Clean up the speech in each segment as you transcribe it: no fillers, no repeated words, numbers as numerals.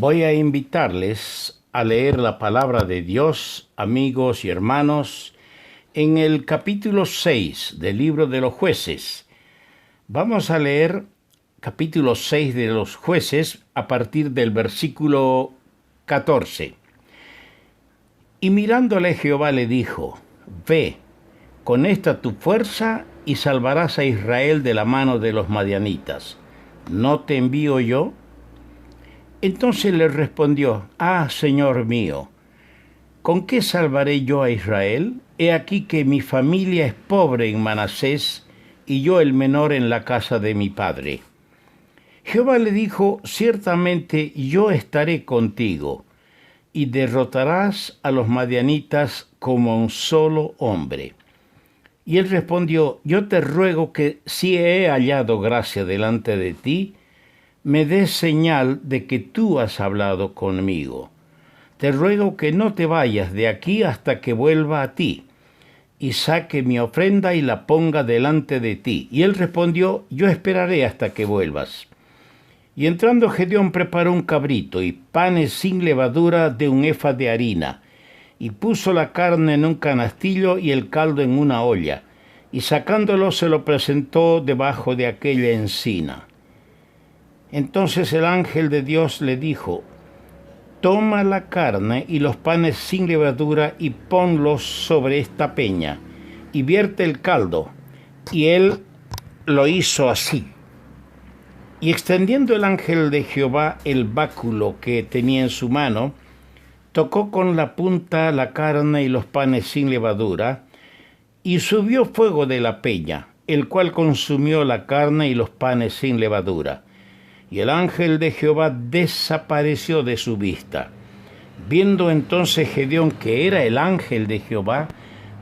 Voy a invitarles a leer la palabra de Dios, amigos y hermanos, en el capítulo 6 del libro de los Jueces. Vamos a leer capítulo 6 de los Jueces a partir del versículo 14. Y mirándole Jehová le dijo: Ve, con esta tu fuerza y salvarás a Israel de la mano de los madianitas. ¿No te envío yo? Entonces le respondió: Señor mío, ¿con qué salvaré yo a Israel? He aquí que mi familia es pobre en Manasés, y yo el menor en la casa de mi padre. Jehová le dijo: Ciertamente yo estaré contigo, y derrotarás a los madianitas como un solo hombre. Y él respondió: Yo te ruego que, si he hallado gracia delante de ti, me des señal de que tú has hablado conmigo. Te ruego que no te vayas de aquí hasta que vuelva a ti, y saque mi ofrenda y la ponga delante de ti. Y él respondió: Yo esperaré hasta que vuelvas. Y entrando Gedeón preparó un cabrito y panes sin levadura de un efa de harina, y puso la carne en un canastillo y el caldo en una olla, y sacándolo se lo presentó debajo de aquella encina. Entonces el ángel de Dios le dijo: Toma la carne y los panes sin levadura y ponlos sobre esta peña, y vierte el caldo. Y él lo hizo así. Y extendiendo el ángel de Jehová el báculo que tenía en su mano, tocó con la punta la carne y los panes sin levadura, y subió fuego de la peña, el cual consumió la carne y los panes sin levadura. Y el ángel de Jehová desapareció de su vista. Viendo entonces Gedeón que era el ángel de Jehová,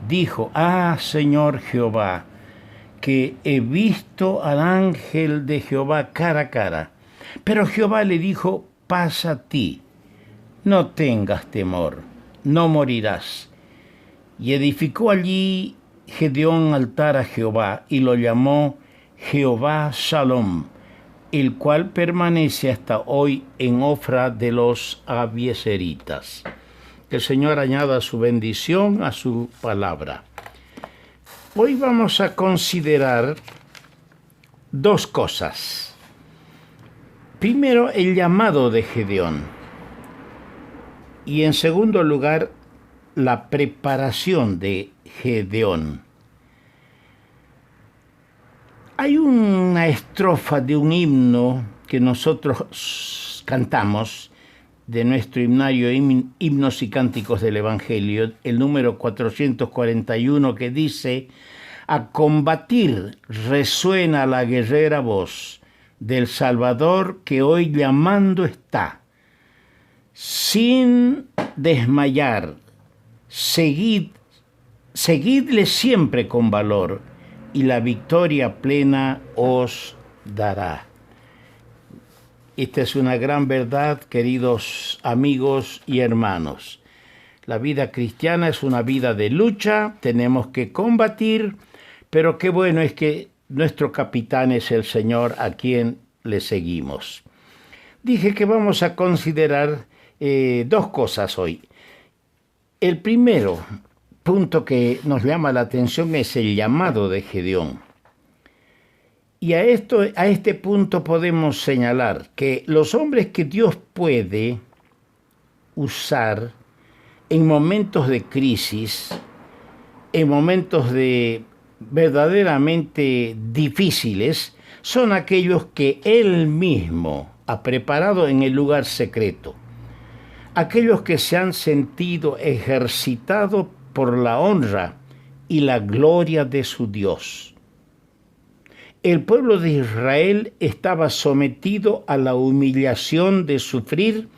dijo: Señor Jehová, que he visto al ángel de Jehová cara a cara. Pero Jehová le dijo: Pasa a ti, no tengas temor, no morirás. Y edificó allí Gedeón altar a Jehová, y lo llamó Jehová Shalom, el cual permanece hasta hoy en Ofra de los Abiezeritas. Que el Señor añada su bendición a su palabra. Hoy vamos a considerar dos cosas. Primero, el llamado de Gedeón. Y en segundo lugar, la preparación de Gedeón. Hay una estrofa de un himno que nosotros cantamos, de nuestro himnario Himnos y Cánticos del Evangelio, el número 441, que dice: A combatir resuena la guerrera voz del Salvador que hoy llamando está. Sin desmayar, seguidle siempre con valor, y la victoria plena os dará. Esta es una gran verdad, queridos amigos y hermanos. La vida cristiana es una vida de lucha, tenemos que combatir, pero qué bueno es que nuestro capitán es el Señor, a quien le seguimos. Dije que vamos a considerar dos cosas hoy. El primero punto que nos llama la atención es el llamado de Gedeón. Y a este punto podemos señalar que los hombres que Dios puede usar en momentos de crisis, en momentos de verdaderamente difíciles, son aquellos que Él mismo ha preparado en el lugar secreto. Aquellos que se han sentido ejercitados por la honra y la gloria de su Dios. El pueblo de Israel estaba sometido a la humillación de sufrir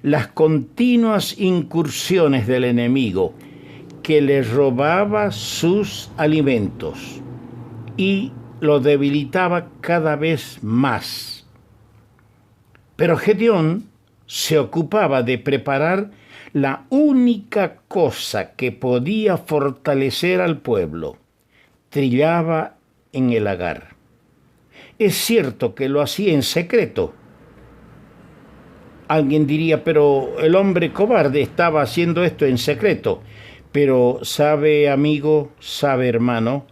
las continuas incursiones del enemigo, que les robaba sus alimentos y lo debilitaba cada vez más. Pero Gedeón se ocupaba de preparar la única cosa que podía fortalecer al pueblo. Trillaba en el lagar. Es cierto que lo hacía en secreto, Alguien diría, pero el hombre cobarde estaba haciendo esto en secreto. Pero sabe, amigo, sabe, hermano,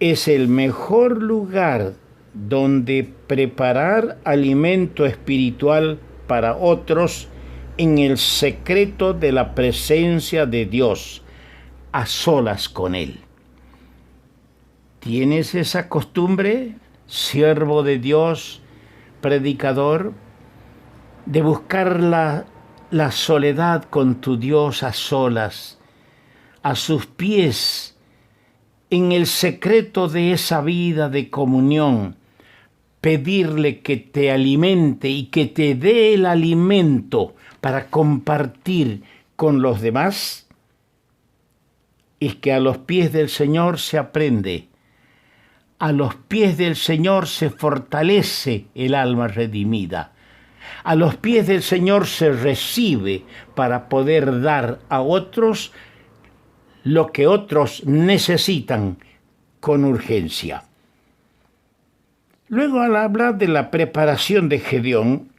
es el mejor lugar donde preparar alimento espiritual para otros en el secreto de la presencia de Dios, a solas con Él. ¿Tienes esa costumbre, siervo de Dios, predicador, de buscar la soledad con tu Dios a solas, a sus pies, en el secreto de esa vida de comunión, pedirle que te alimente y que te dé el alimento para compartir con los demás? Es que a los pies del Señor se aprende, a los pies del Señor se fortalece el alma redimida, a los pies del Señor se recibe para poder dar a otros lo que otros necesitan con urgencia. Luego, al hablar de la preparación de Gedeón,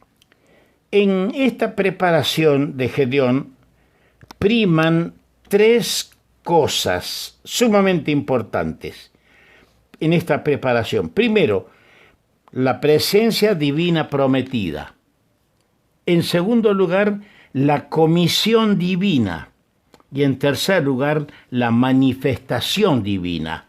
en esta preparación de Gedeón priman tres cosas sumamente importantes en esta preparación. Primero, la presencia divina prometida. En segundo lugar, la comisión divina. Y en tercer lugar, la manifestación divina.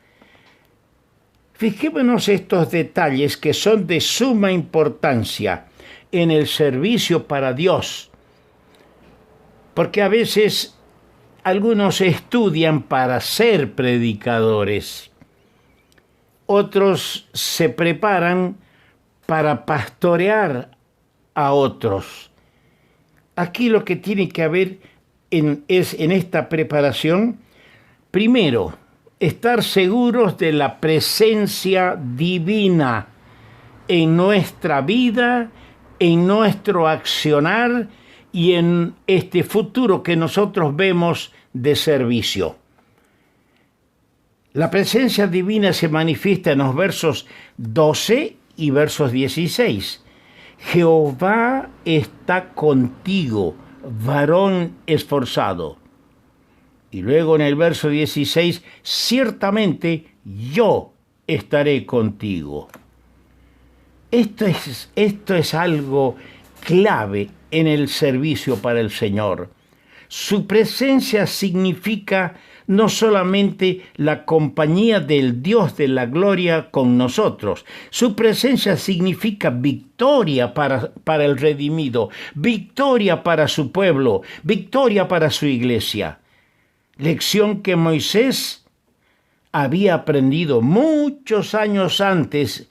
Fijémonos estos detalles que son de suma importancia en el servicio para Dios, porque a veces algunos estudian para ser predicadores, otros se preparan para pastorear a otros. Aquí lo que tiene que haber es en esta preparación, primero, estar seguros de la presencia divina en nuestra vida, en nuestro accionar y en este futuro que nosotros vemos de servicio. La presencia divina se manifiesta en los versos 12 y versos 16. Jehová está contigo, varón esforzado. Y luego en el verso 16, ciertamente yo estaré contigo. Esto es algo clave en el servicio para el Señor. Su presencia significa no solamente la compañía del Dios de la gloria con nosotros. Su presencia significa victoria para el redimido, victoria para su pueblo, victoria para su iglesia. Lección que Moisés había aprendido muchos años antes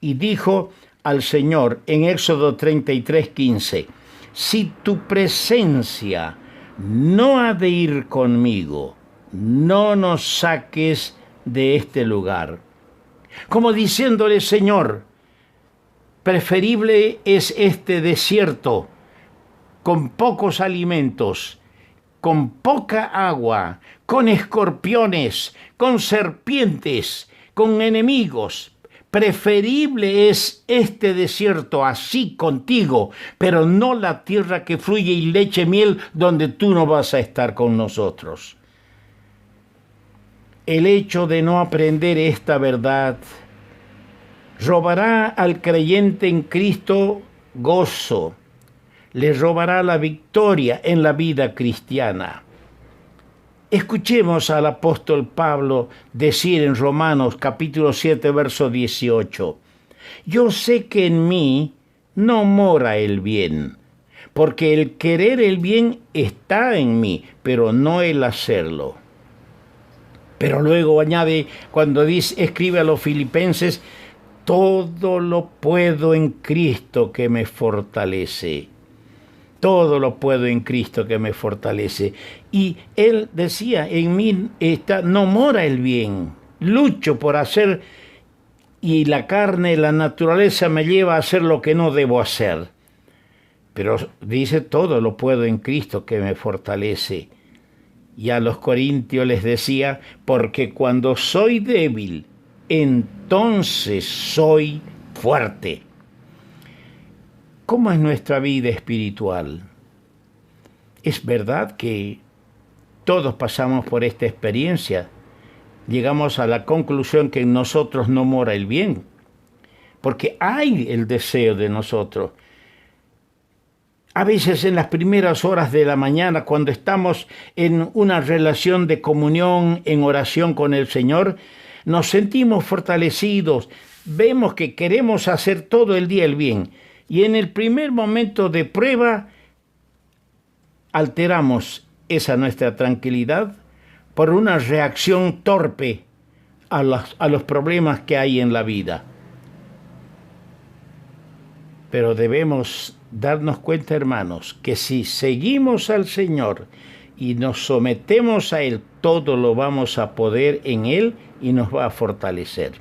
y dijo al Señor en Éxodo 33:15, si tu presencia no ha de ir conmigo, no nos saques de este lugar. Como diciéndole, Señor, preferible es este desierto con pocos alimentos, con poca agua, con escorpiones, con serpientes, con enemigos. Preferible es este desierto así contigo, pero no la tierra que fluye y leche y miel donde tú no vas a estar con nosotros. El hecho de no aprender esta verdad robará al creyente en Cristo gozo, le robará la victoria en la vida cristiana. Escuchemos al apóstol Pablo decir en Romanos capítulo 7, verso 18, yo sé que en mí no mora el bien, porque el querer el bien está en mí, pero no el hacerlo. Pero luego añade, cuando escribe a los filipenses, todo lo puedo en Cristo que me fortalece. Todo lo puedo en Cristo que me fortalece. Y él decía, en mí no mora el bien. Lucho por hacer y la carne, la naturaleza me lleva a hacer lo que no debo hacer. Pero dice, todo lo puedo en Cristo que me fortalece. Y a los corintios les decía, porque cuando soy débil, entonces soy fuerte. ¿cómo es nuestra vida espiritual? Es verdad que todos pasamos por esta experiencia. Llegamos a la conclusión que en nosotros no mora el bien, porque hay el deseo de nosotros. A veces en las primeras horas de la mañana, cuando estamos en una relación de comunión, en oración con el Señor, nos sentimos fortalecidos, vemos que queremos hacer todo el día el bien, y en el primer momento de prueba alteramos esa nuestra tranquilidad por una reacción torpe a los problemas que hay en la vida. Pero debemos darnos cuenta, hermanos, que si seguimos al Señor y nos sometemos a Él, todo lo vamos a poder en Él y nos va a fortalecer.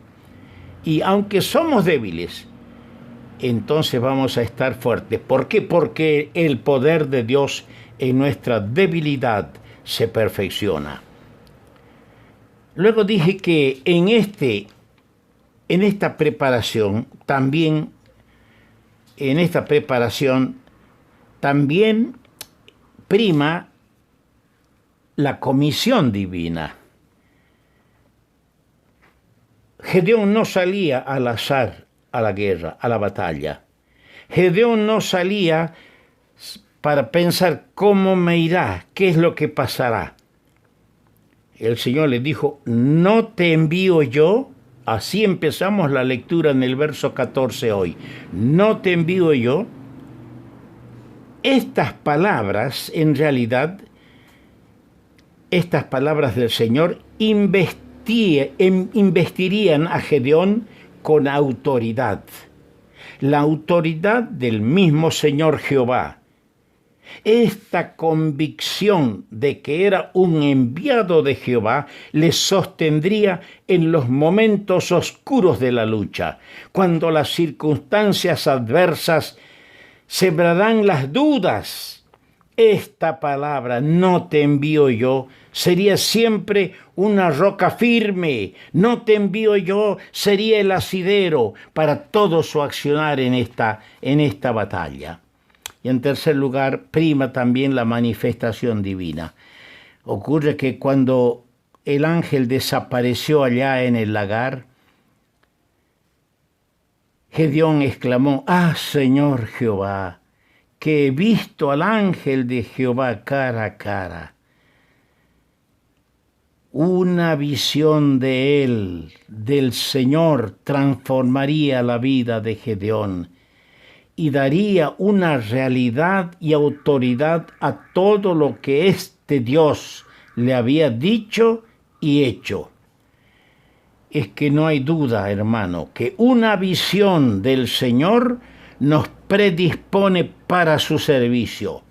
Y aunque somos débiles, entonces vamos a estar fuertes. ¿Por qué? Porque el poder de Dios en nuestra debilidad se perfecciona. Luego dije que en esta preparación también prima la comisión divina. Gedeón no salía al azar a la guerra, a la batalla. Gedeón no salía para pensar cómo me irá, qué es lo que pasará. El Señor le dijo, ¿no te envío yo? Así empezamos la lectura en el verso 14 hoy. ¿No te envío yo? Estas palabras, en realidad, estas palabras del Señor investirían a Gedeón con autoridad. La autoridad del mismo Señor Jehová. Esta convicción de que era un enviado de Jehová le sostendría en los momentos oscuros de la lucha, cuando las circunstancias adversas sembrarán las dudas. Esta palabra, no te envío yo, sería siempre una roca firme. No te envío yo, sería el asidero para todo su accionar en esta batalla. Y en tercer lugar, prima también la manifestación divina. Ocurre que cuando el ángel desapareció allá en el lagar, Gedeón exclamó, ¡Ah, Señor Jehová, que he visto al ángel de Jehová cara a cara! Una visión de él, del Señor, transformaría la vida de Gedeón y daría una realidad y autoridad a todo lo que este Dios le había dicho y hecho. Es que no hay duda, hermano, que una visión del Señor nos predispone para su servicio.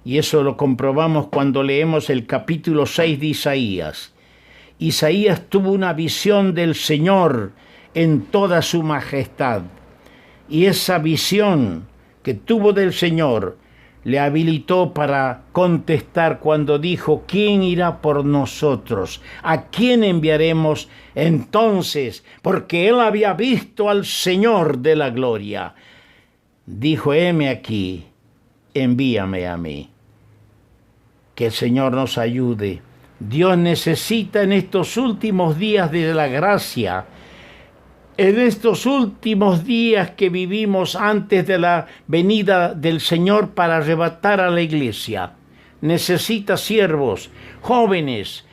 Y eso lo comprobamos cuando leemos el capítulo 6 de Isaías. Isaías tuvo una visión del Señor en toda su majestad. Y esa visión que tuvo del Señor le habilitó para contestar cuando dijo, ¿quién irá por nosotros? ¿A quién enviaremos entonces? Porque él había visto al Señor de la gloria. Dijo, heme aquí, envíame a mí. Que el Señor nos ayude. Dios necesita en estos últimos días de la gracia, en estos últimos días que vivimos antes de la venida del Señor para arrebatar a la iglesia, necesita siervos, jóvenes,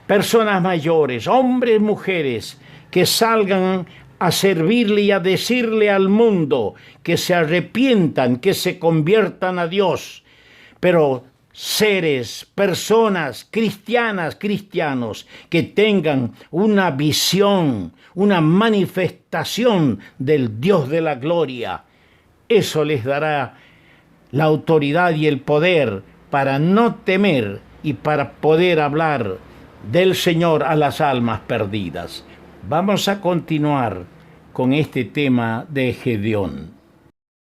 personas mayores, hombres, mujeres, que salgan a servirle y a decirle al mundo que se arrepientan, que se conviertan a Dios, pero seres, personas cristianas, cristianos, que tengan una visión, una manifestación del Dios de la gloria. Eso les dará la autoridad y el poder para no temer y para poder hablar del Señor a las almas perdidas. Vamos a continuar con este tema de Gedeón.